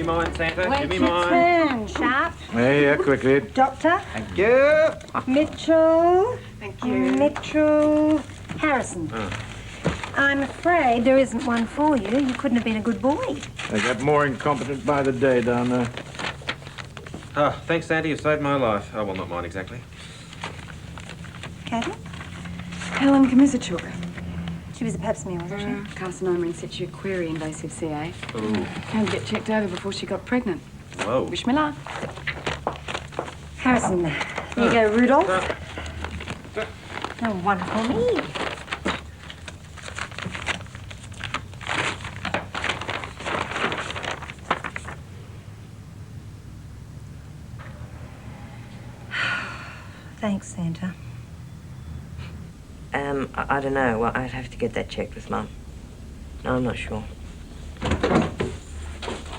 mine, Santa. Wait Give me your mine. turn, Sharp. Yeah, quickly. Doctor. Thank you. Mitchell. Thank you. Mitchell. Harrison. I'm afraid there isn't one for you. You couldn't have been a good boy. They got more incompetent by the day down there. Oh, thanks, Santa. You saved my life. Oh, well, not mine exactly. Kathy? Helen Comisichuk. She was a pap smear, wasn't she? Carcinoma in situ, query invasive CA. Ooh. Had to get checked over before she got pregnant. Whoa. Wish me luck. Harrison, there you go, Rudolph. Oh, one for me. Thanks, Santa. I don't know. Well, I'd have to get that checked with Mum. No, I'm not sure.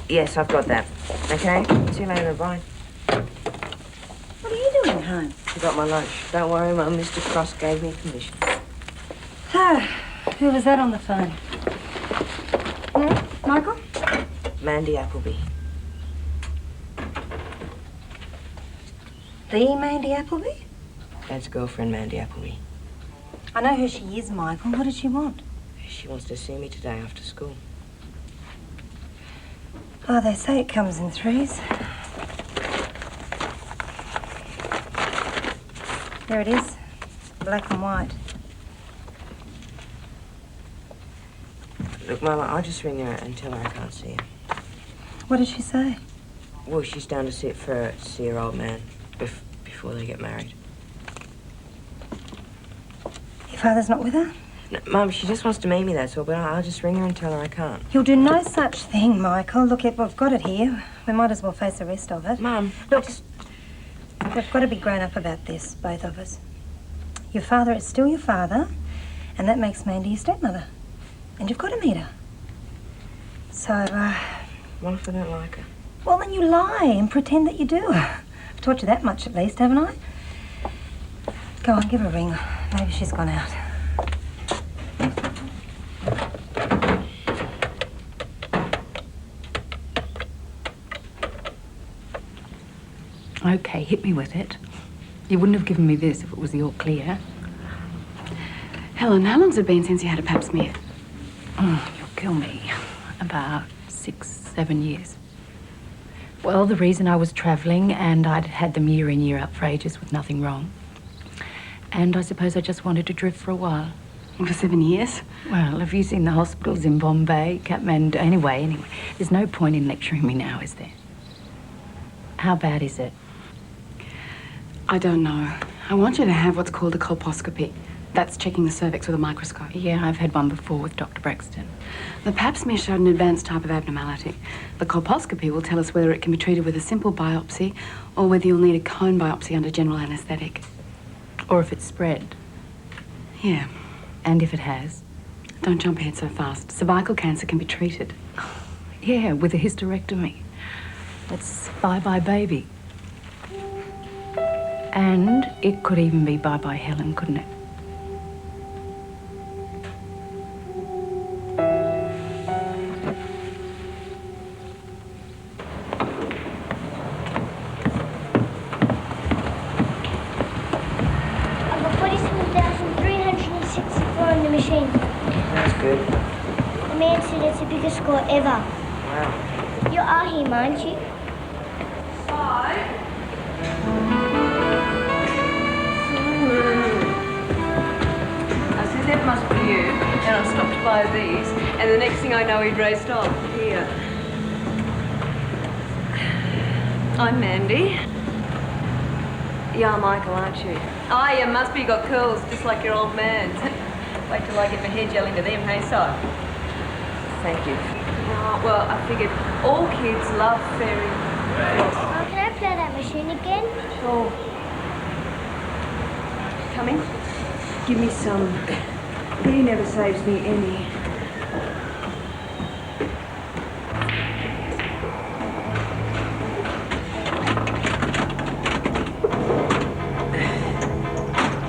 Yes, I've got that. Okay? See you later, bye. What are you doing home? Forgot my lunch. Don't worry, Mum. Mr. Cross gave me permission. Who was that on the phone? Michael? Mandy Appleby. The Mandy Appleby? Dad's girlfriend, Mandy Appleby. I know who she is, Michael. What does she want? She wants to see me today after school. Oh, they say it comes in threes. There it is. Black and white. Look, Mama, I'll just ring her and tell her I can't see her. What did she say? Well, she's down to see her old man before they get married. Your father's not with her? No, Mum, she just wants to meet me, that's all, but I'll just ring her and tell her I can't. You'll do no such thing, Michael. Look, we've got it here. We might as well face the rest of it. Mum, look, we've got to be grown up about this, both of us. Your father is still your father, and that makes Mandy your stepmother. And you've got to meet her. So, what if I don't like her? Well, then you lie and pretend that you do. I've taught you that much at least, haven't I? Go on, give her a ring. Maybe she's gone out. Okay, hit me with it. You wouldn't have given me this if it was the all clear. Helen, how long's it been since you had a pap smear? Oh, you'll kill me. About 6, 7 years. Well, the reason I was travelling and I'd had them year in, year out for ages with nothing wrong. And I suppose I just wanted to drift for a while. For 7 years? Well, have you seen the hospitals in Bombay, Kathmandu? Anyway, there's no point in lecturing me now, is there? How bad is it? I don't know. I want you to have what's called a colposcopy. That's checking the cervix with a microscope. Yeah, I've had one before with Dr. Braxton. The pap smear showed an advanced type of abnormality. The colposcopy will tell us whether it can be treated with a simple biopsy or whether you'll need a cone biopsy under general anaesthetic. Or if it's spread. Yeah. And if it has? Don't jump ahead so fast. Cervical cancer can be treated. Yeah, with a hysterectomy. That's bye-bye baby. And it could even be bye-bye Helen, couldn't it? I've got 47,364 on the machine. That's good. The man said it's the biggest score ever. Wow. You are him, aren't you? That must be you. And I stopped to buy these, and the next thing I know, he'd raced off. Here. I'm Mandy. You're Michael, aren't you? Ah, you must be. You got curls just like your old man. Wait till I get my hair gel into them, hey, Si? Thank you. Oh, well, I figured all kids love fairy floss. Oh, can I play that machine again? Sure. Come in. Give me some. He never saves me any.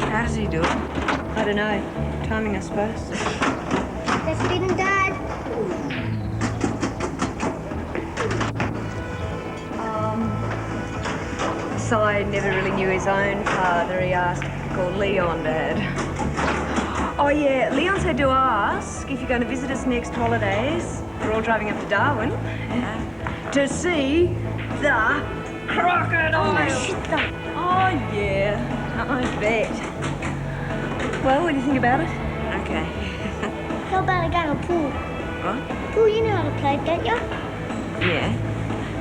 How does he do it? I don't know. Timing, I suppose. That's been Dad. Si never really knew his own father. He asked if he could call Leon Dad. Oh, yeah, Leon said to ask if you're going to visit us next holidays. We're all driving up to Darwin to see the crocodile. Oh, yeah, I bet. Well, what do you think about it? Okay. How about a game of pool? What? Pool, you know how to play, don't you? Yeah.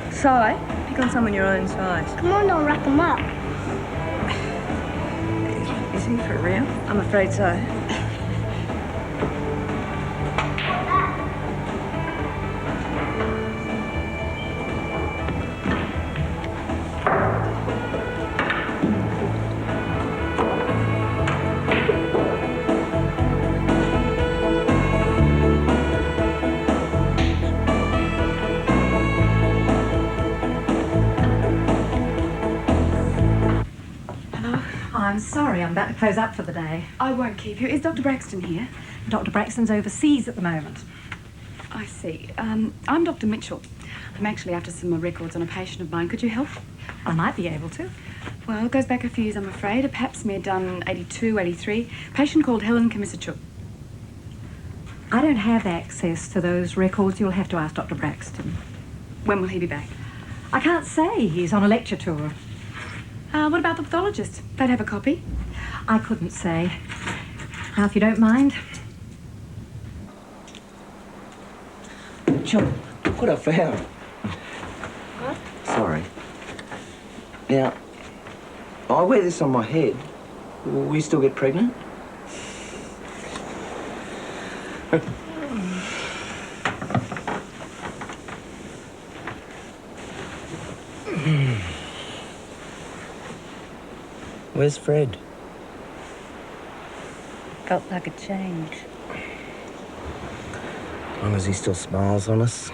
Si, pick on someone your own size. Come on, don't wrap them up. Is he for real? I'm afraid so. I'm sorry, I'm about to close up for the day. I won't keep you. Is Dr. Braxton here? Dr. Braxton's overseas at the moment. I see. I'm Dr. Mitchell. I'm actually after some records on a patient of mine. Could you help? I might be able to. Well, it goes back a few years, I'm afraid. A pap smear done 82, 83. Patient called Helen Komisachuk. I don't have access to those records. You'll have to ask Dr. Braxton. When will he be back? I can't say. He's on a lecture tour. What about the pathologist? They'd have a copy. I couldn't say. Now, if you don't mind. John, look what I found. What? Sorry. Now, I wear this on my head. Will we still get pregnant? Where's Fred? Felt like a change. As long as he still smiles on us.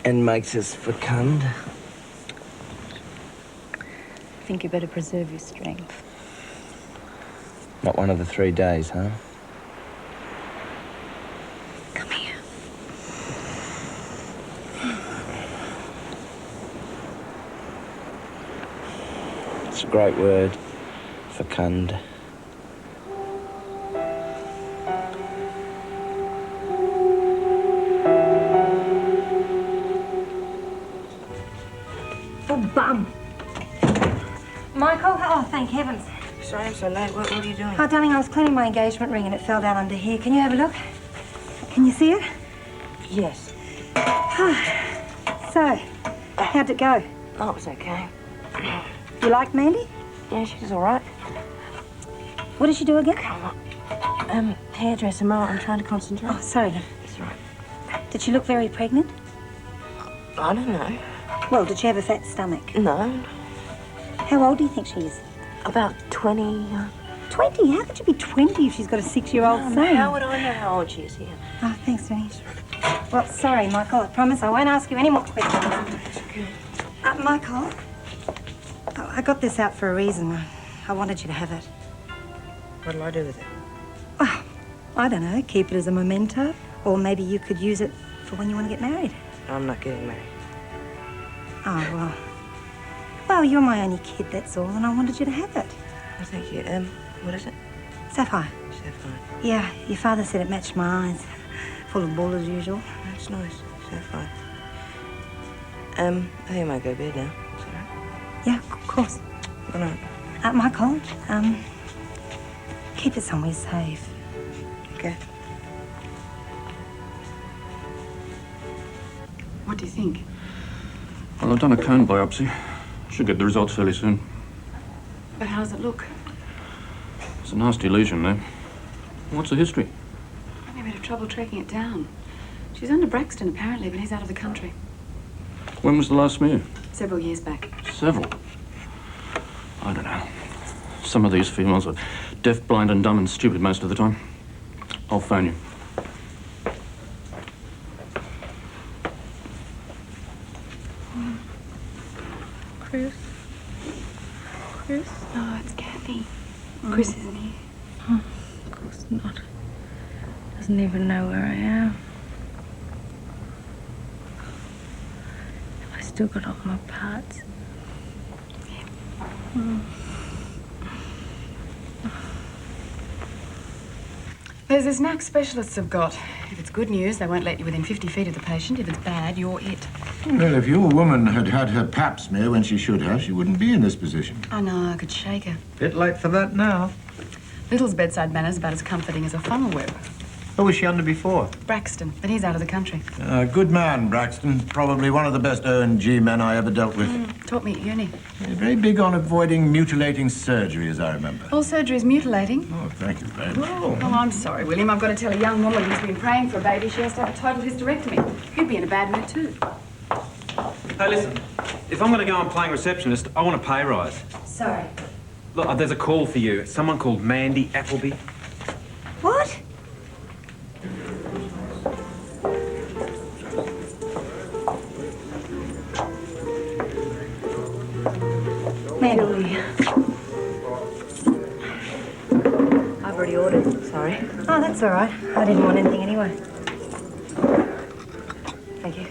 And makes us fecund. I think you better preserve your strength. Not one of the 3 days, huh? Come here. It's a great word. Fecund. Oh, bum. Michael? Oh, thank heavens. Sorry I'm so late. What are you doing? Oh, darling, I was cleaning my engagement ring and it fell down under here. Can you have a look? Can you see it? Yes. So, how'd it go? Oh, it was okay. You like Mandy? Yeah, she's all right. What did she do again? Hairdresser, Ma. I'm trying to concentrate. Oh, sorry. That's all right. Did she look very pregnant? I don't know. Well, did she have a fat stomach? No. How old do you think she is? About 20. 20? How could you be 20 if she's got a 6-year-old son? How would I know how old she is here? Oh, thanks, Denise. Well, sorry, Michael. I promise I won't ask you any more questions. Michael, I got this out for a reason. I wanted you to have it. What'll I do with it? Well, I don't know. Keep it as a memento. Or maybe you could use it for when you want to get married. I'm not getting married. Oh, well. Well, you're my only kid, that's all, and I wanted you to have it. Oh, thank you. What is it? Sapphire. Sapphire. Yeah, your father said it matched my eyes. Full of bull as usual. That's nice. Sapphire. I think I might go to bed now. Is that right? Yeah, of course. Good night. Michael, keep it somewhere safe. Okay. What do you think? Well, I've done a cone biopsy. Should get the results fairly soon. But how does it look? It's a nasty lesion there. What's the history? Maybe we had trouble tracking it down. She's under Braxton, apparently, but he's out of the country. When was the last smear? Several years back. Several. I don't know. Some of these females are deaf, blind, and dumb and stupid most of the time. I'll phone you. Chris? Chris? No, it's Kathy. Chris isn't here. Oh, of course not. Doesn't even know where I am. Am I still got all my parts. There's this knack specialists have got. If it's good news, they won't let you within 50 feet of the patient. If it's bad, you're it. Well, if your woman had had her pap smear when she should have, she wouldn't be in this position. I know, I could shake her. Bit late for that now. Little's bedside manner's about as comforting as a funnel web. Who was she under before? Braxton, but he's out of the country. Good man, Braxton. Probably one of the best O&G men I ever dealt with. Taught me at uni. Very big on avoiding mutilating surgery, as I remember. All surgery's mutilating. Oh, thank you, babe. Oh, I'm sorry, William. I've got to tell a young woman who's been praying for a baby she has to have a total hysterectomy. You'd be in a bad mood too. Hey, listen. If I'm going to go on playing receptionist, I want a pay rise. Sorry. Look, there's a call for you. Someone called Mandy Appleby. What? Mandy. I've already ordered, sorry. Oh, that's all right. I didn't want anything anyway. Thank you.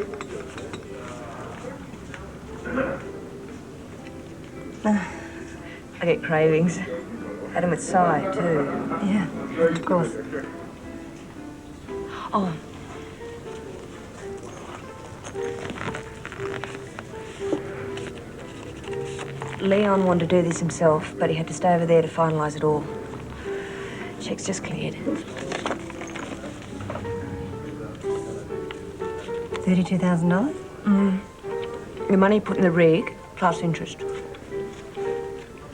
I get cravings. Had them with Si, too. Yeah, of course. Oh. Leon wanted to do this himself, but he had to stay over there to finalise it all. Check's just cleared. $32,000? The money put in the rig, plus interest.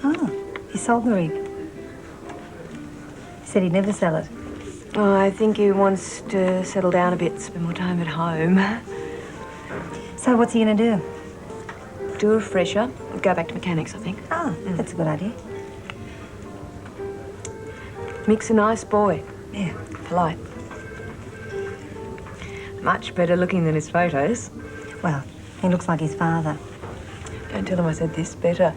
Oh, he sold the rig. He said he'd never sell it. Oh, I think he wants to settle down a bit, spend more time at home. So what's he going to do? Do a refresher, go back to mechanics, I think. Oh, that's a good idea. Mick's a nice boy. Yeah. Polite. Much better looking than his photos. Well, he looks like his father. Don't tell him I said this better.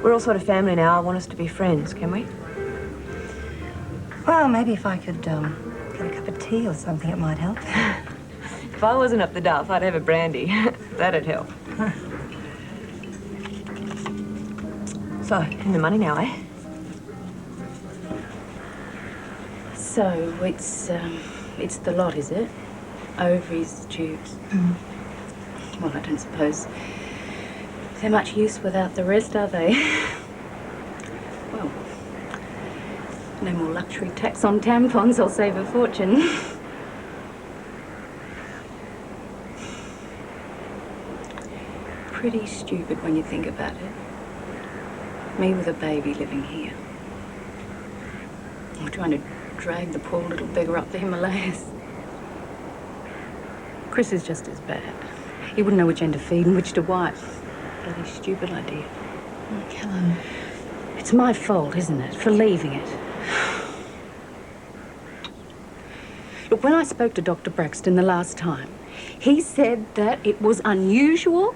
We're all sort of family now. I want us to be friends, can we? Well, maybe if I could get a cup of tea or something, it might help. If I wasn't up the duff, I'd have a brandy. That'd help. So, in the money now, eh? So, it's the lot, is it? Ovaries, tubes. Well, I don't suppose they're much use without the rest, are they? Well, no more luxury tax on tampons, I'll save a fortune. Pretty stupid when you think about it. Me with a baby living here. I'm trying to drag the poor little beggar up the Himalayas. Chris is just as bad. He wouldn't know which end to feed and which to wipe. Bloody stupid idea. Helen. It's my fault, isn't it, for leaving it? Look, when I spoke to Dr. Braxton the last time, he said that it was unusual,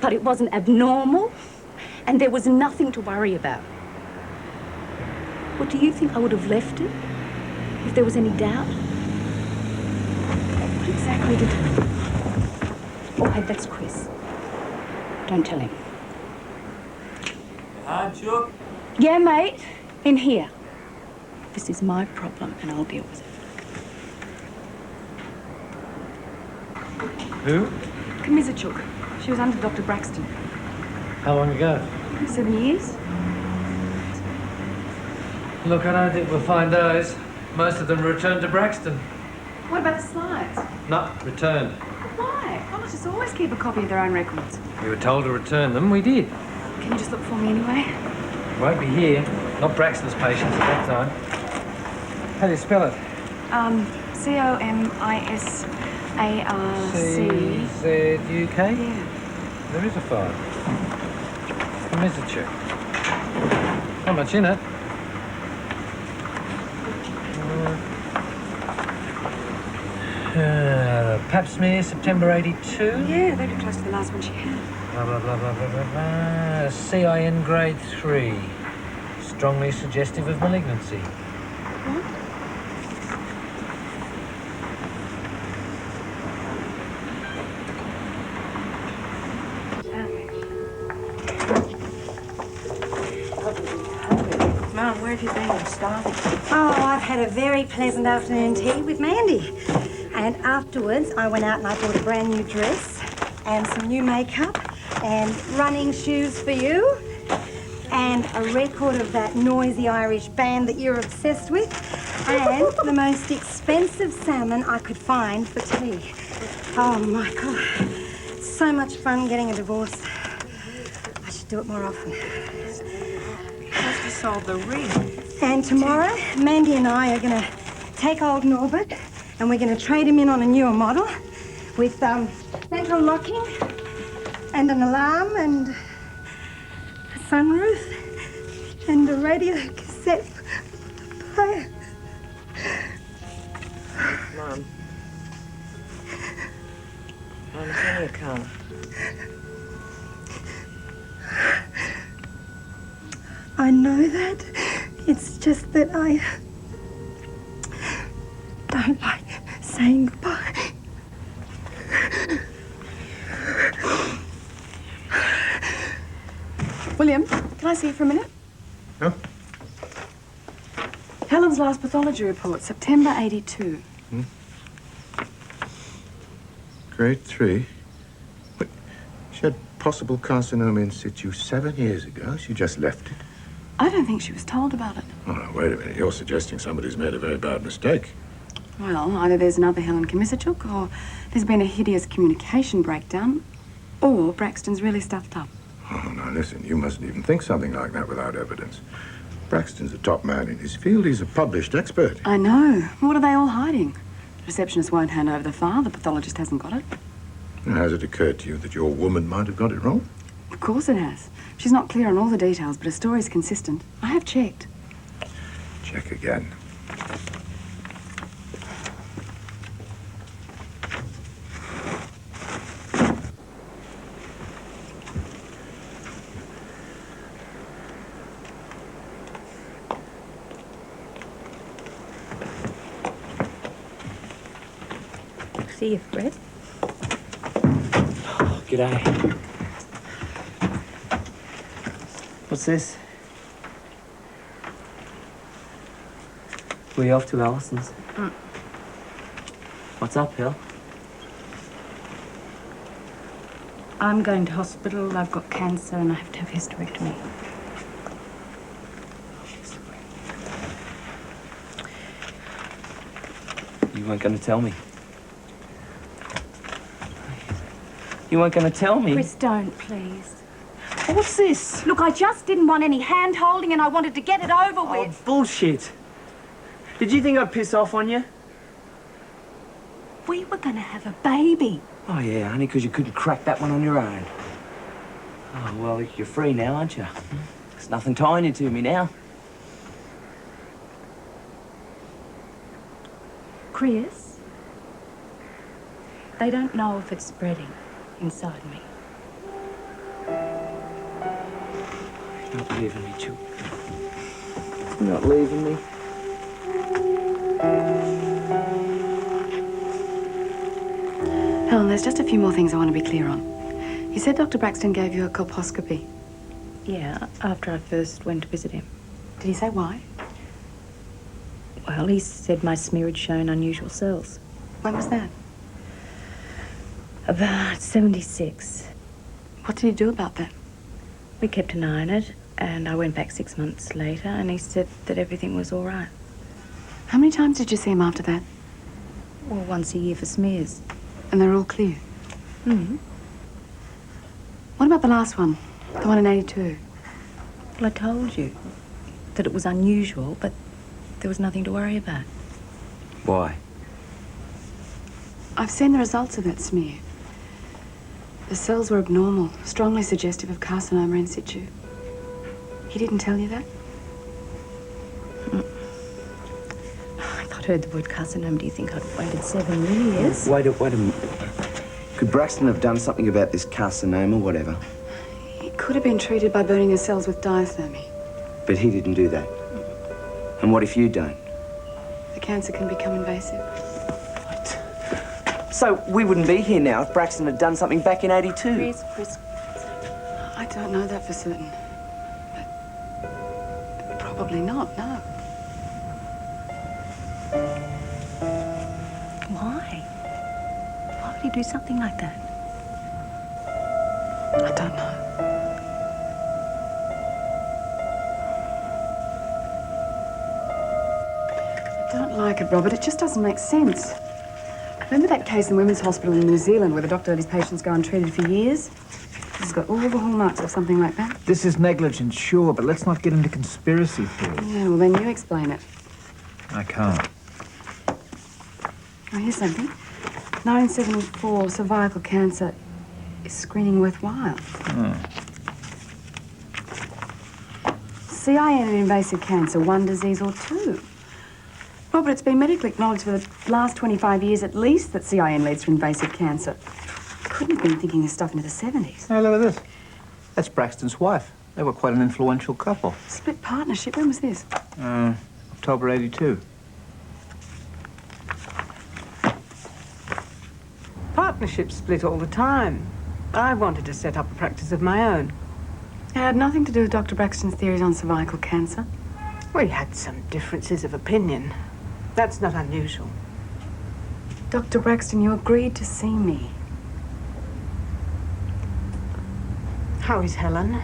but it wasn't abnormal, and there was nothing to worry about. What, do you think I would have left it if there was any doubt? What exactly did... Oh, hey, that's Chris. Don't tell him. Hi, Chuck. Yeah, mate. In here. This is my problem, and I'll deal with it. Who? Kamizichuk. She was under Dr. Braxton. How long ago? 7 years. Look, I don't think we'll find those. Most of them were returned to Braxton. What about the slides? Not returned. Why? Colleges always keep a copy of their own records. We were told to return them. We did. Can you just look for me anyway? Won't be here. Not Braxton's patients at that time. How do you spell it? C-O-M-I-S-A-R-C. C-Z-U-K? Yeah. There is a file. Kamizichuk. Not much in it. Pap smear, September 82. Yeah, they'd be close to the last one she had. Blah, blah, blah, blah, blah, blah, blah. CIN grade 3. Strongly suggestive of malignancy. What? have you been? I'm starving. Oh, I've had a very pleasant afternoon tea with Mandy. And afterwards, I went out and I bought a brand new dress and some new makeup and running shoes for you and a record of that noisy Irish band that you're obsessed with and the most expensive salmon I could find for tea. Oh, my God. It's so much fun getting a divorce. I should do it more often. How's you sold the ring? And tomorrow, Mandy and I are going to take old Norbert and we're going to trade him in on a newer model with central locking and an alarm and a sunroof and a radio cassette player. Mum. Mum, it's only a car. I know that. It's just that I don't like saying goodbye. William, can I see you for a minute? Huh? Helen's last pathology report, September 82. Grade 3. But she had possible carcinoma in situ 7 years ago. She just left it. I don't think she was told about it. Oh, no, wait a minute. You're suggesting somebody's made a very bad mistake. Well, either there's another Helen Komisarchuk, or there's been a hideous communication breakdown, or Braxton's really stuffed up. Oh, now listen, you mustn't even think something like that without evidence. Braxton's a top man in his field. He's a published expert. I know. What are they all hiding? The receptionist won't hand over the file. The pathologist hasn't got it. And has it occurred to you that your woman might have got it wrong? Of course it has. She's not clear on all the details, but her story's consistent. I have checked. Check again. See you, Fred. Oh, g'day. What's this? We're off to Alison's. What's up, Hel? I'm going to hospital. I've got cancer and I have to have hysterectomy. You weren't going to tell me. You weren't going to tell me. Chris, don't, please. What's this? Look, I just didn't want any hand-holding and I wanted to get it over with. Oh, bullshit. Did you think I'd piss off on you? We were going to have a baby. Oh, yeah, honey, because you couldn't crack that one on your own. Oh, well, you're free now, aren't you? There's nothing tying you to me now. Chris, they don't know if it's spreading inside me. You're not leaving me, Choo. You're not leaving me. Helen, there's just a few more things I want to be clear on. You said Dr. Braxton gave you a colposcopy. Yeah, after I first went to visit him. Did he say why? Well, he said my smear had shown unusual cells. When was that? About 76. What did he do about that? We kept an eye on it, and I went back 6 months later, and he said that everything was all right. How many times did you see him after that? Well, once a year for smears. And they're all clear? What about the last one? The one in 82? Well, I told you that it was unusual, but there was nothing to worry about. Why? I've seen the results of that smear. The cells were abnormal, strongly suggestive of carcinoma in situ. He didn't tell you that? If I'd heard the word carcinoma, do you think I'd waited 7 years? Wait a minute. Could Braxton have done something about this carcinoma, whatever? He could have been treated by burning the cells with diathermy. But he didn't do that. And what if you don't? The cancer can become invasive. So we wouldn't be here now if Braxton had done something back in 82. Chris. I don't know that for certain. But Probably not, no. Why? Why would he do something like that? I don't know. I don't like it, Robert. It just doesn't make sense. Remember that case in Women's Hospital in New Zealand where the doctor let his patients go untreated for years? This has got all the hallmarks of something like that. This is negligence, sure, but let's not get into conspiracy theories. Yeah, well, then you explain it. I can't. Oh, here's something. 1974, cervical cancer. Is screening worthwhile? Oh. CIN and invasive cancer, one disease or two. Robert, it's been medically acknowledged for the last 25 years at least that CIN leads to invasive cancer. Couldn't have been thinking this stuff into the 70s. Hey, look at this. That's Braxton's wife. They were quite an influential couple. Split partnership, when was this? October 82. Partnerships split all the time. I wanted to set up a practice of my own. It had nothing to do with Dr. Braxton's theories on cervical cancer. We had some differences of opinion. That's not unusual. Dr. Braxton, you agreed to see me. How is Helen?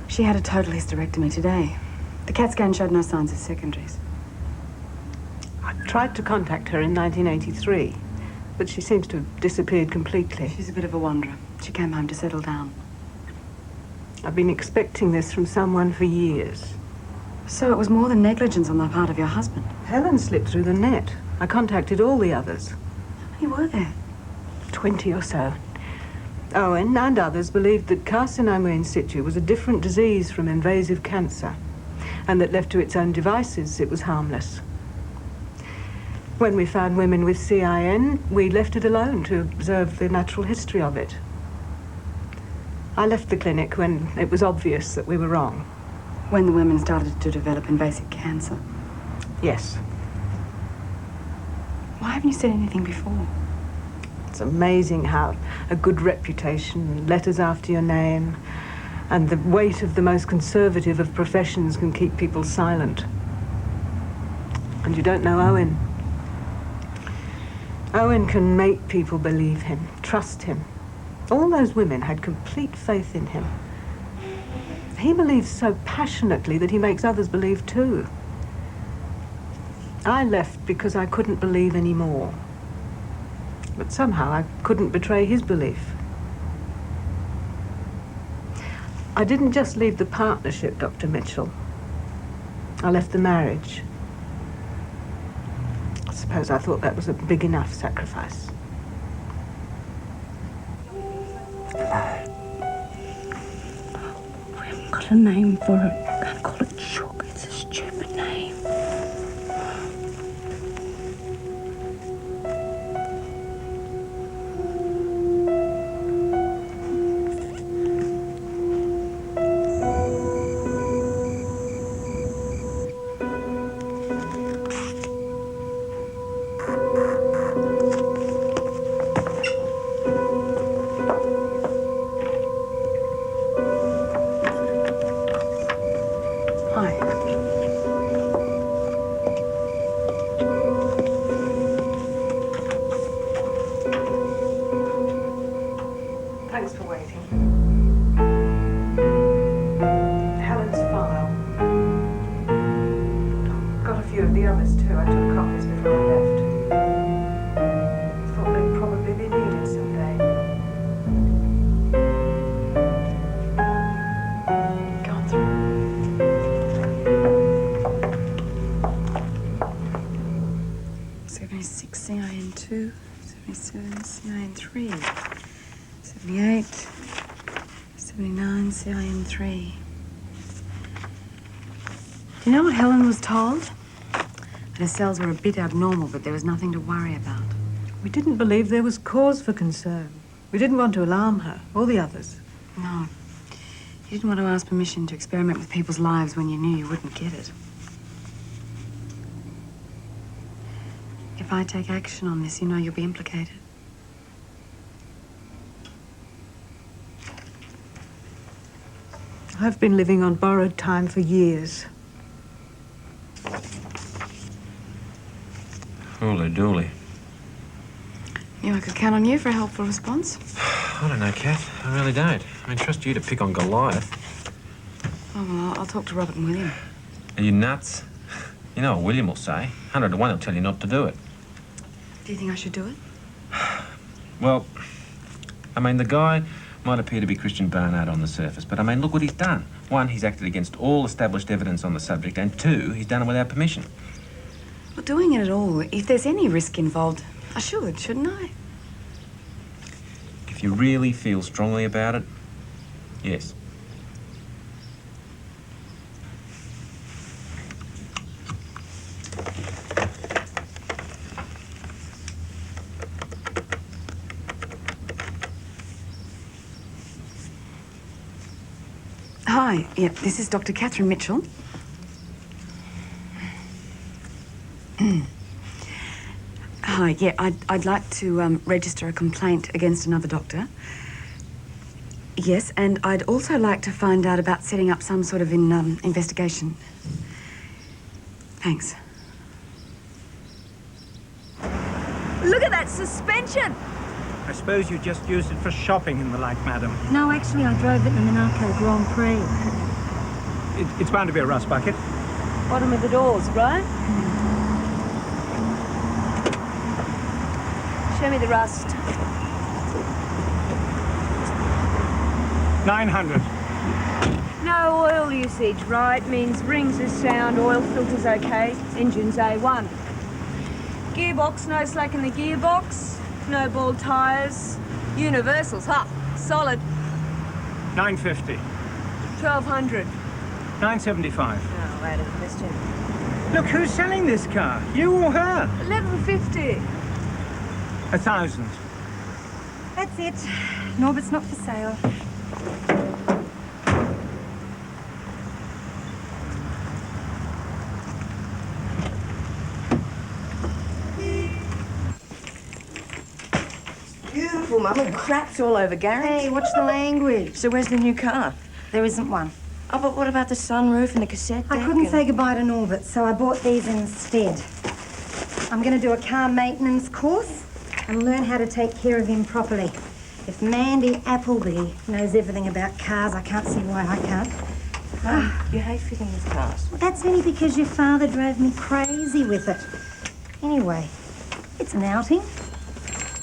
She had a total hysterectomy today. The CAT scan showed no signs of secondaries. I tried to contact her in 1983, but she seems to have disappeared completely. She's a bit of a wanderer. She came home to settle down. I've been expecting this from someone for years. So it was more than negligence on the part of your husband? Helen slipped through the net. I contacted all the others. How many were there? 20 or so. Owen and others believed that carcinoma in situ was a different disease from invasive cancer, and that left to its own devices, it was harmless. When we found women with CIN, we left it alone to observe the natural history of it. I left the clinic when it was obvious that we were wrong. When the women started to develop invasive cancer? Yes. Why haven't you said anything before? It's amazing how a good reputation, letters after your name, and the weight of the most conservative of professions can keep people silent. And you don't know Owen. Owen can make people believe him, trust him. All those women had complete faith in him. He believes so passionately that he makes others believe too. I left because I couldn't believe any more. But somehow I couldn't betray his belief. I didn't just leave the partnership, Dr. Mitchell. I left the marriage. I suppose I thought that was a big enough sacrifice. We haven't got a name for it. Can't call it shook. It's a stupid name. Thanks for waiting. Helen's file. Got a few of the others too. I took copies before I left. Thought they'd probably be needed someday. Gone through. 76 CIN2, 77 CIN3. 78, 79, CIN3. Do you know what Helen was told? That her cells were a bit abnormal, but there was nothing to worry about. We didn't believe there was cause for concern. We didn't want to alarm her, or the others. No. You didn't want to ask permission to experiment with people's lives when you knew you wouldn't get it. If I take action on this, you know you'll be implicated. I've been living on borrowed time for years. Holy dooly. Knew I could count on you for a helpful response. I don't know, Kath. I really don't. I trust you to pick on Goliath. Oh, well, I'll talk to Robert and William. Are you nuts? You know what William will say. 100 to 1, he'll tell you not to do it. Do you think I should do it? Well, the guy might appear to be Christian Barnard on the surface, but look what he's done. One, he's acted against all established evidence on the subject, and two, he's done it without permission. Well, doing it at all, if there's any risk involved, I should, shouldn't I? If you really feel strongly about it, yes. Hi, yeah, this is Dr. Catherine Mitchell. Hi, yeah, I'd like to register a complaint against another doctor. Yes, and I'd also like to find out about setting up some sort of investigation. Thanks. Look at that suspension! I suppose you just used it for shopping and the like, madam. No, actually, I drove it in the Monaco Grand Prix. It's bound to be a rust bucket. Bottom of the doors, right? Show me the rust. 900. No oil usage, right? Means rings are sound, oil filter's okay, engine's A1. Gearbox, no slack in the gearbox, no bald tyres. Universals, solid. 950. 1200. 975. Oh, out of the question. Look, who's selling this car? You or her? 1150. 1,000. That's it. Norbert's not for sale. Beautiful, Mum, and craps all over Gary. Hey, watch the language. So where's the new car? There isn't one. Oh, but what about the sunroof and the cassette deck? I couldn't say goodbye to Norbert, so I bought these instead. I'm going to do a car maintenance course and learn how to take care of him properly. If Mandy Appleby knows everything about cars, I can't see why I can't. You hate fitting with cars. Well, that's only because your father drove me crazy with it. Anyway, it's an outing.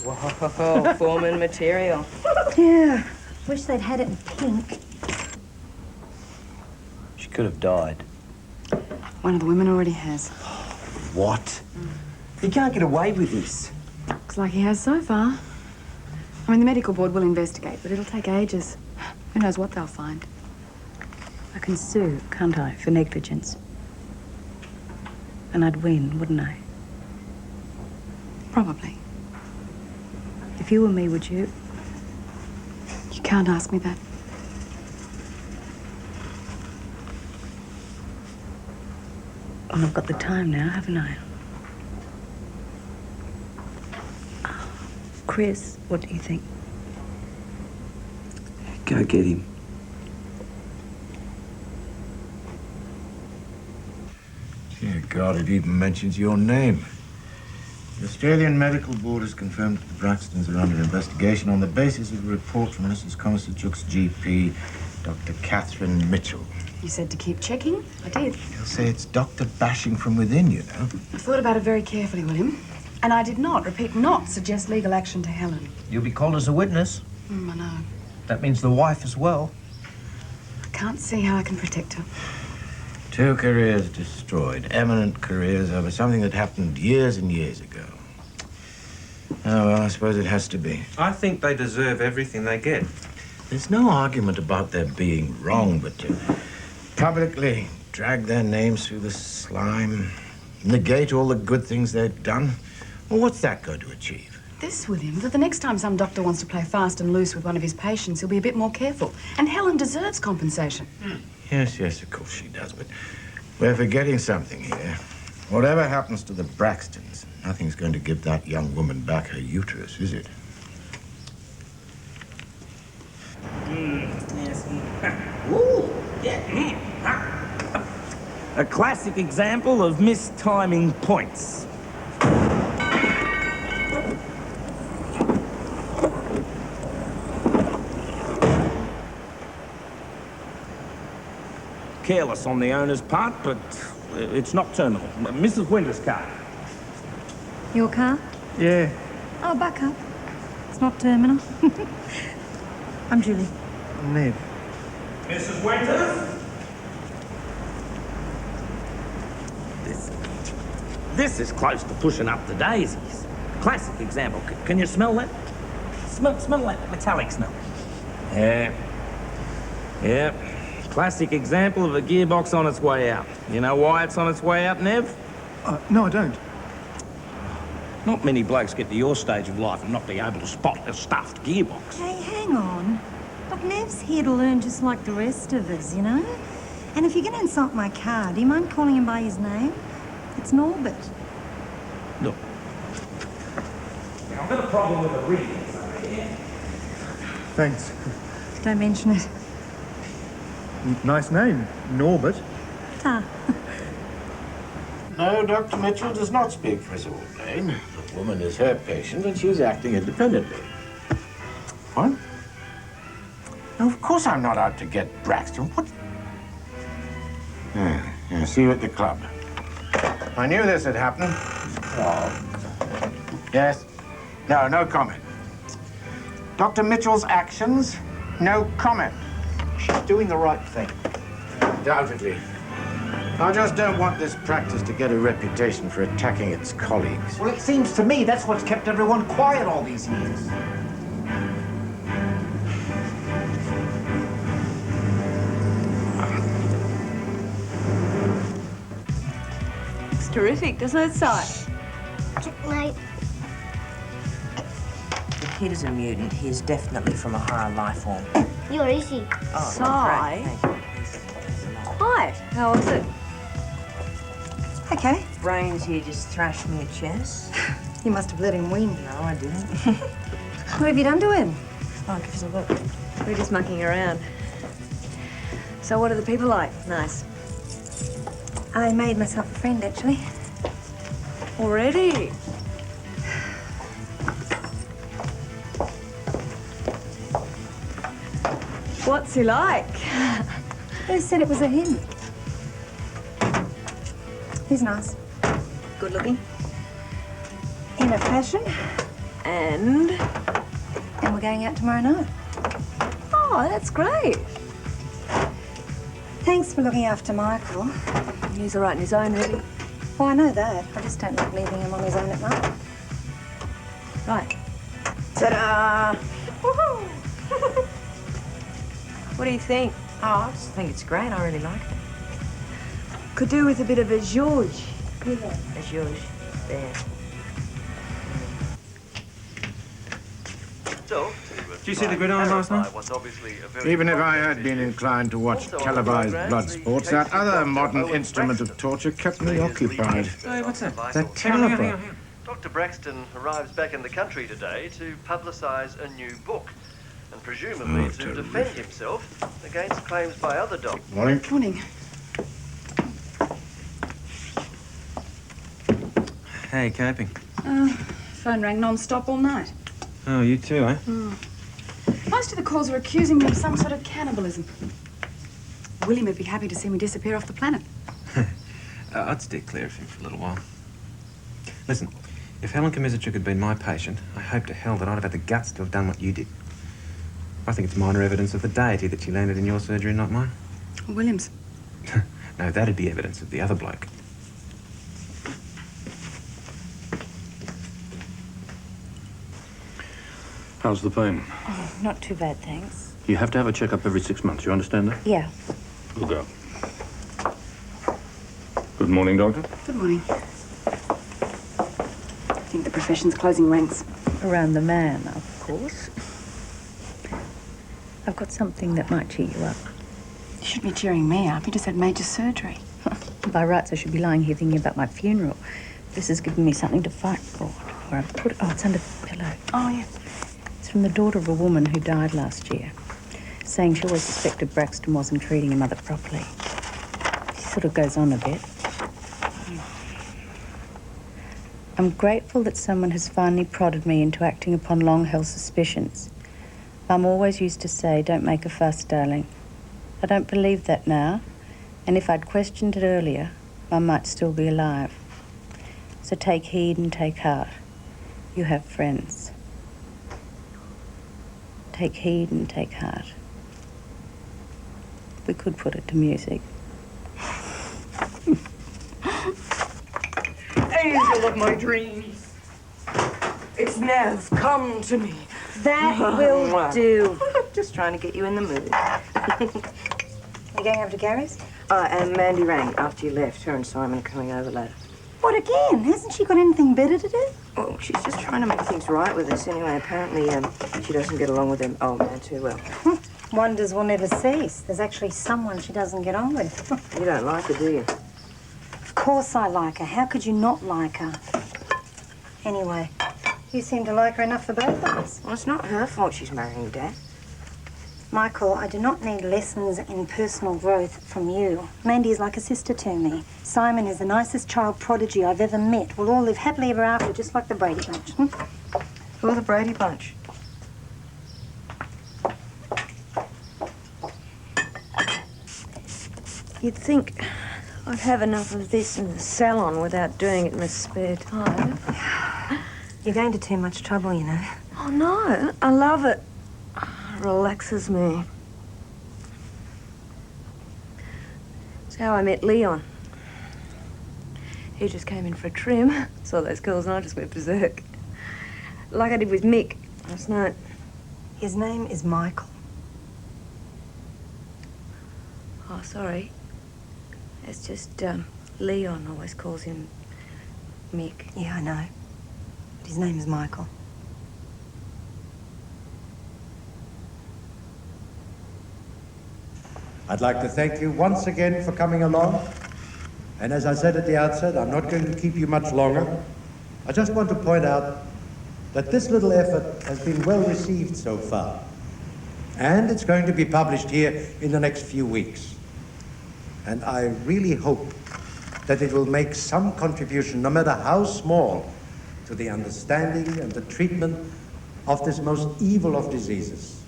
Whoa, Foreman material. Yeah, wish they'd had it in pink. She could have died. One of the women already has. What? You can't get away with this. Looks like he has so far. The medical board will investigate, but it'll take ages. Who knows what they'll find. I can sue, can't I, for negligence? And I'd win, wouldn't I? Probably. If you were me, would you? You can't ask me that. Well, I've got the time now, haven't I? Chris, what do you think? Go get him. Dear God, it even mentions your name. The Australian Medical Board has confirmed that the Braxtons are under investigation on the basis of a report from Mrs. Comisarchuk's GP, Dr. Catherine Mitchell. You said to keep checking. I did. You'll say it's doctor bashing from within, you know. I thought about it very carefully, William. And I did not, repeat, not suggest legal action to Helen. You'll be called as a witness. I know. That means the wife as well. I can't see how I can protect her. 2 careers destroyed. Eminent careers over something that happened years and years ago. Oh, well, I suppose it has to be. I think they deserve everything they get. There's no argument about their being wrong, but to publicly drag their names through the slime, negate all the good things they've done, well, what's that going to achieve? This, William, that the next time some doctor wants to play fast and loose with one of his patients, he'll be a bit more careful. And Helen deserves compensation. Yes, of course she does, but we're forgetting something here. Whatever happens to the Braxtons, nothing's going to give that young woman back her uterus, is it? Yes. Ooh. A classic example of mistiming points. Careless on the owner's part, but it's not terminal. Mrs. Winter's car. Your car? Yeah. Oh, buck up. It's not terminal. I'm Julie. Ned. Mrs. Winters? This is close to pushing up the daisies. Classic example. Can you smell that? Smell that metallic smell. Yeah. Classic example of a gearbox on its way out. You know why it's on its way out, Nev? No, I don't. Not many blokes get to your stage of life and not be able to spot a stuffed gearbox. Hey, hang on. Look, Nev's here to learn just like the rest of us, you know? And if you're going to insult my car, do you mind calling him by his name? It's Norbert. Look. I've got a problem with the readings over here. Thanks. Don't mention it. Nice name, Norbert. Ta. No, Dr. Mitchell does not speak for us all, Blaine. The woman is her patient and she's acting independently. What? No, of course I'm not out to get Braxton. What? Yeah, see you at the club. I knew this had happened. Oh. Yes? No comment. Dr. Mitchell's actions, no comment. She's doing the right thing. Undoubtedly. I just don't want this practice to get a reputation for attacking its colleagues. Well, it seems to me that's what's kept everyone quiet all these years. It's terrific, doesn't it, Si? Checkmate. If Peter's a mutant, he's definitely from a higher life form. You're easy. Oh, Si? great. Thank you. Hi, how was it? Okay. Brains here just thrashed me at chess. You must have let him win. No, I didn't. What have you done to him? Oh, give us a look. We're just mucking around. So what are the people like? Nice. I made myself a friend, actually. Already? What's he like? Who said it was a him? He's nice. Good looking? In a fashion. And we're going out tomorrow night. Oh, that's great. Thanks for looking after Michael. He's all right in his own, really. Oh, I know that. I just don't like leaving him on his own at night. Right. Ta-da! Woohoo! What do you think? Oh, I just think it's great. I really like it. Could do with a bit of a George. Yeah. A George. There. So, Did you see the gridiron last night? Even if I had been inclined to watch televised blood sports, that other modern instrument of torture kept me occupied. Hey, what's that? The telephone. Dr. Braxton arrives back in the country today to publicise a new book and presumably to defend himself against claims by other doctors. Morning. Morning. Hey, coping. Phone rang non-stop all night. Oh, you too, eh? Most of the calls are accusing me of some sort of cannibalism. William would be happy to see me disappear off the planet. I'd stick clear of him for a little while. Listen, if Helen Kamizichuk had been my patient, I hope to hell that I'd have had the guts to have done what you did. I think it's minor evidence of the deity that she landed in your surgery and not mine. William's. No, that'd be evidence of the other bloke. How's the pain? Oh, not too bad, thanks. You have to have a checkup every 6 months, you understand that? Yeah. We'll go. Good morning, Doctor. Good morning. I think the profession's closing ranks. Around the man, of course. I've got something that might cheer you up. You should be cheering me up. You just had major surgery. By rights, I should be lying here thinking about my funeral. This has given me something to fight for. Or it's under the pillow. Oh, yeah. It's from the daughter of a woman who died last year, saying she always suspected Braxton wasn't treating her mother properly. She's sort of goes on a bit. I'm grateful that someone has finally prodded me into acting upon long-held suspicions. Mum always used to say, don't make a fuss, darling. I don't believe that now, and if I'd questioned it earlier, Mum might still be alive. So take heed and take heart. You have friends. Take heed and take heart. We could put it to music. Angel of my dreams. It's Nev. Come to me. That will do. Just trying to get you in the mood. You going over to Gary's? And Mandy rang after you left. Her and Simon are coming over later. What again? Hasn't she got anything better to do? Well, she's just trying to make things right with us anyway. Apparently, she doesn't get along with them old man too well. Wonders will never cease. There's actually someone she doesn't get on with. You don't like her, do you? Of course I like her. How could you not like her? Anyway, you seem to like her enough for both of us. Well, it's not her fault she's marrying Dad. Michael, I do not need lessons in personal growth from you. Mandy is like a sister to me. Simon is the nicest child prodigy I've ever met. We'll all live happily ever after, just like the Brady Bunch. Who are the Brady Bunch? You'd think I'd have enough of this in the salon without doing it in my spare time. You're going to too much trouble, you know. Oh, no. I love it. It relaxes me. It's how I met Leon. He just came in for a trim, saw those girls, and I just went berserk. Like I did with Mick last night. His name is Michael. Oh, sorry. It's just, Leon always calls him Mick. Yeah, I know. But his name is Michael. I'd like to thank you once again for coming along. And as I said at the outset, I'm not going to keep you much longer. I just want to point out that this little effort has been well received so far. And it's going to be published here in the next few weeks. And I really hope that it will make some contribution, no matter how small, to the understanding and the treatment of this most evil of diseases.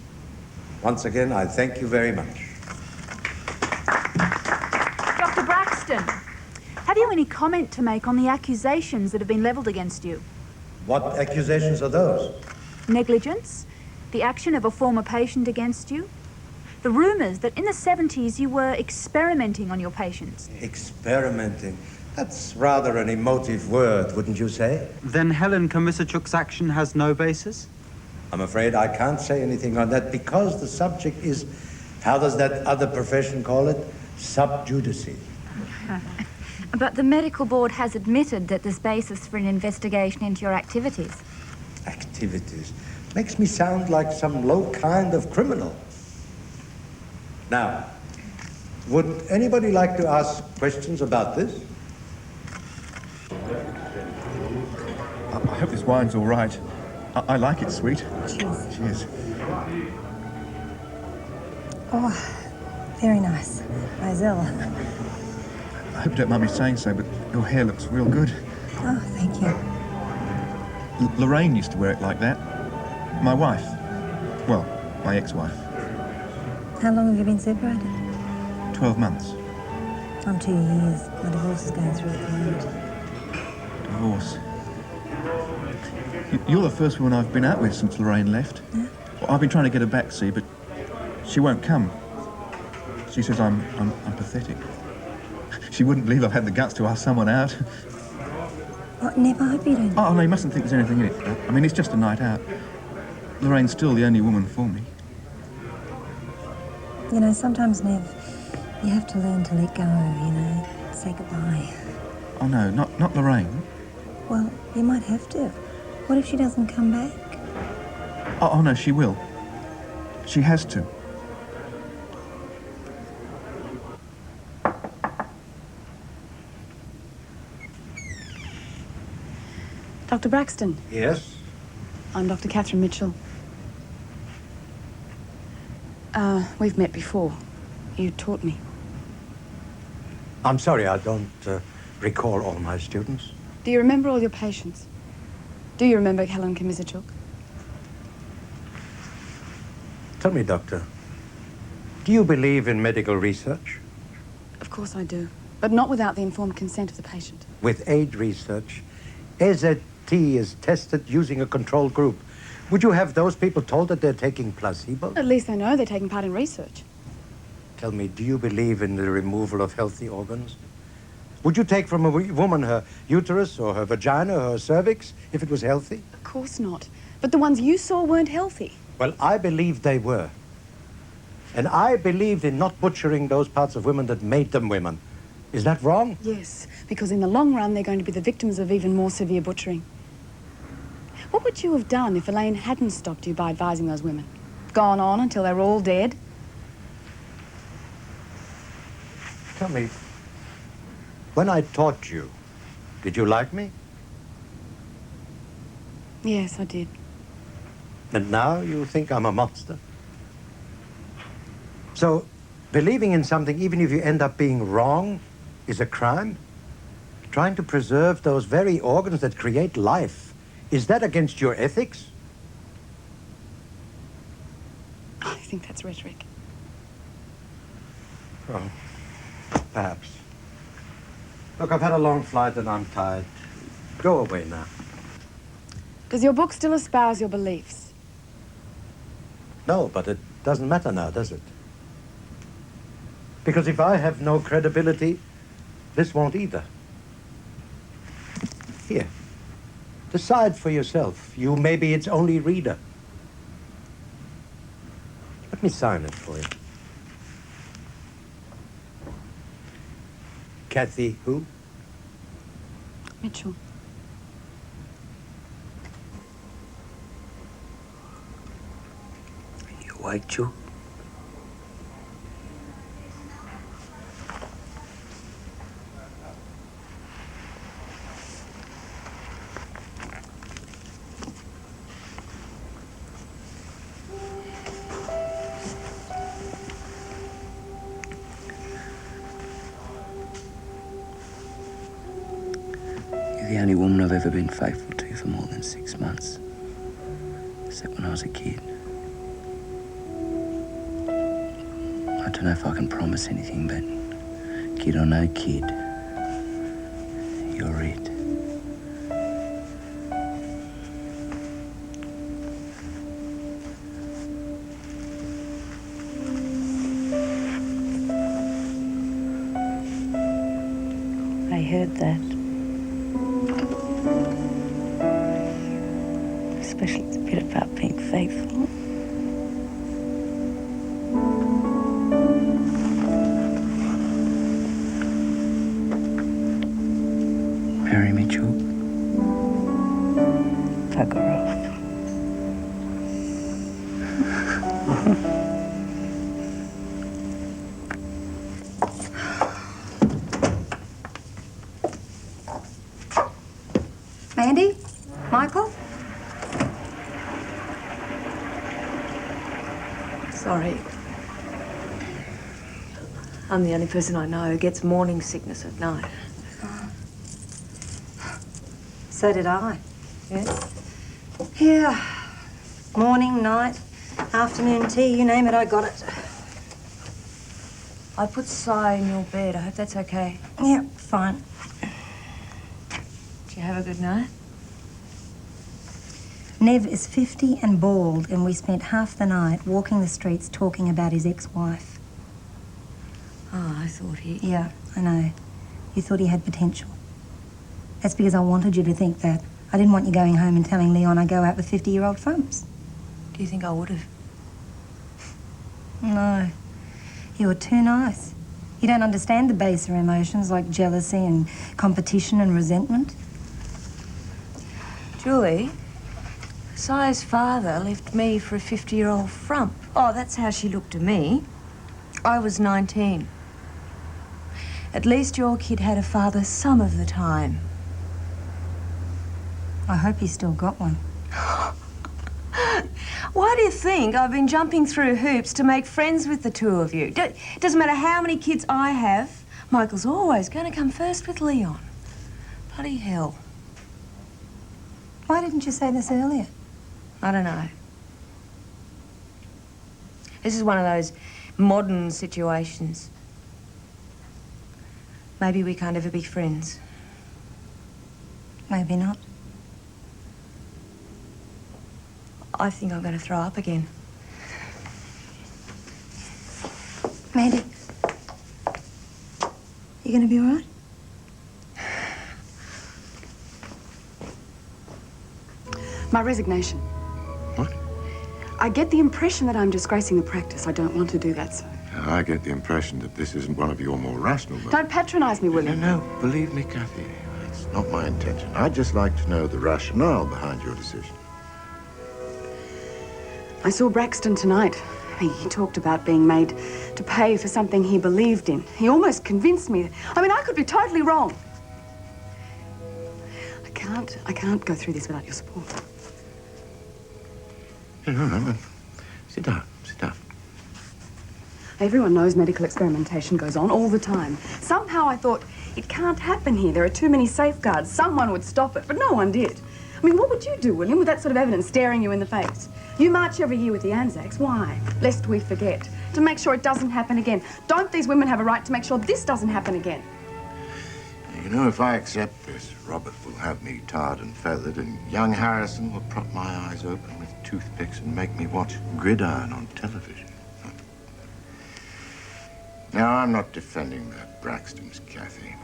Once again, I thank you very much. Dr. Braxton, have you any comment to make on the accusations that have been levelled against you? What accusations are those? Negligence, the action of a former patient against you, the rumours that in the 70s you were experimenting on your patients. Experimenting? That's rather an emotive word, wouldn't you say? Then Helen Komisarchuk's action has no basis? I'm afraid I can't say anything on that because the subject is, how does that other profession call it? Sub judice. But the medical board has admitted that there's basis for an investigation into your activities. Activities? Makes me sound like some low kind of criminal. Now, would anybody like to ask questions about this? I hope this wine's all right. I like it sweet. Cheers. Cheers. Oh, very nice. Rosella. I hope you don't mind me saying so, but your hair looks real good. Oh, thank you. Lorraine used to wear it like that. My wife. Well, my ex-wife. How long have you been separated? 12 months. I'm 2 years. My divorce is going through at the moment. Divorce. You're the first woman I've been out with since Lorraine left. Yeah? Well, I've been trying to get her back, see, but she won't come. She says I'm pathetic. She wouldn't believe I've had the guts to ask someone out. What, never? I hope you don't. Oh, no, you mustn't think there's anything in it. I mean, it's just a night out. Lorraine's still the only woman for me. You know, sometimes, Nev, you have to learn to let go, you know, say goodbye. Oh, no, not Lorraine. Well, you might have to. What if she doesn't come back? Oh, no, she will. She has to. Dr. Braxton. Yes? I'm Dr. Catherine Mitchell. We've met before. You taught me. I'm sorry, I don't recall all my students. Do you remember all your patients? Do you remember Helen Kmizachuk? Tell me, Doctor, do you believe in medical research? Of course I do, but not without the informed consent of the patient. With aid research, AZT is tested using a control group. Would you have those people told that they're taking placebo? At least they know they're taking part in research. Tell me, do you believe in the removal of healthy organs? Would you take from a woman her uterus or her vagina or her cervix if it was healthy? Of course not. But the ones you saw weren't healthy. Well, I believed they were. And I believed in not butchering those parts of women that made them women. Is that wrong? Yes, because in the long run, they're going to be the victims of even more severe butchering. What would you have done if Elaine hadn't stopped you by advising those women? Gone on until they were all dead? Tell me, when I taught you, did you like me? Yes, I did. And now you think I'm a monster? So, believing in something, even if you end up being wrong, is a crime? Trying to preserve those very organs that create life, is that against your ethics? I think that's rhetoric. Oh, perhaps. Look, I've had a long flight and I'm tired. Go away now. Does your book still espouse your beliefs? No, but it doesn't matter now, does it? Because if I have no credibility, this won't either. Here, decide for yourself. You may be its only reader. Let me sign it for you. Kathy who? Mitchell. You awake, Joe? You're the only woman I've ever been faithful to for more than 6 months. Except when I was a kid. I don't know if I can promise anything, but kid or no kid, you're it. I heard that. Especially the bit about being faithful. Marry me, Joe. Bugger off. Mandy? Michael? Sorry. I'm the only person I know who gets morning sickness at night. So did I. Yes? Yeah. Morning, night, afternoon tea, you name it, I got it. I put Cy in your bed. I hope that's okay. Yeah, fine. Did you have a good night? Nev is 50 and bald, and we spent half the night walking the streets talking about his ex-wife. Oh, I thought he... Yeah, I know. You thought he had potential. That's because I wanted you to think that. I didn't want you going home and telling Leon I go out with 50-year-old frumps. Do you think I would have? No. You were too nice. You don't understand the baser emotions like jealousy and competition and resentment. Julie, Cy's father left me for a 50-year-old frump. Oh, that's how she looked to me. I was 19. At least your kid had a father some of the time. I hope you still got one. Why do you think I've been jumping through hoops to make friends with the two of you? It doesn't matter how many kids I have, Michael's always going to come first with Leon. Bloody hell. Why didn't you say this earlier? I don't know. This is one of those modern situations. Maybe we can't ever be friends. Maybe not. I think I'm going to throw up again. Mandy, you going to be all right? My resignation. What? I get the impression that I'm disgracing the practice. I don't want to do that, sir. I get the impression that this isn't one of your more rational... Don't patronise me, William. No, believe me, Kathy, it's not my intention. I'd just like to know the rationale behind your decision. I saw Braxton tonight. He talked about being made to pay for something he believed in. He almost convinced me. I mean, I could be totally wrong. I can't go through this without your support. No. Sit down. Everyone knows medical experimentation goes on all the time. Somehow I thought, it can't happen here. There are too many safeguards. Someone would stop it, but no one did. I mean, what would you do, William, with that sort of evidence staring you in the face? You march every year with the Anzacs. Why? Lest we forget. To make sure it doesn't happen again. Don't these women have a right to make sure this doesn't happen again? You know, if I accept this, Robert will have me tarred and feathered, and young Harrison will prop my eyes open with toothpicks and make me watch Gridiron on television. Now, I'm not defending the Braxtons, Kathy.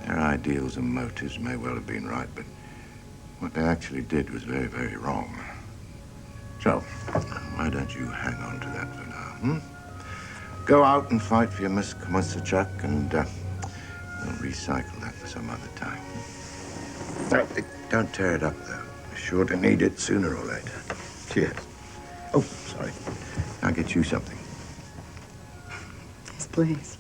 Their ideals and motives may well have been right, but what they actually did was very, very wrong. So, why don't you hang on to that for now, Go out and fight for your Miss Komisarchuk, and we'll recycle that for some other time. Don't tear it up, though. We're sure to need it sooner or later. Cheers. Oh, sorry. I'll get you something. Yes, please.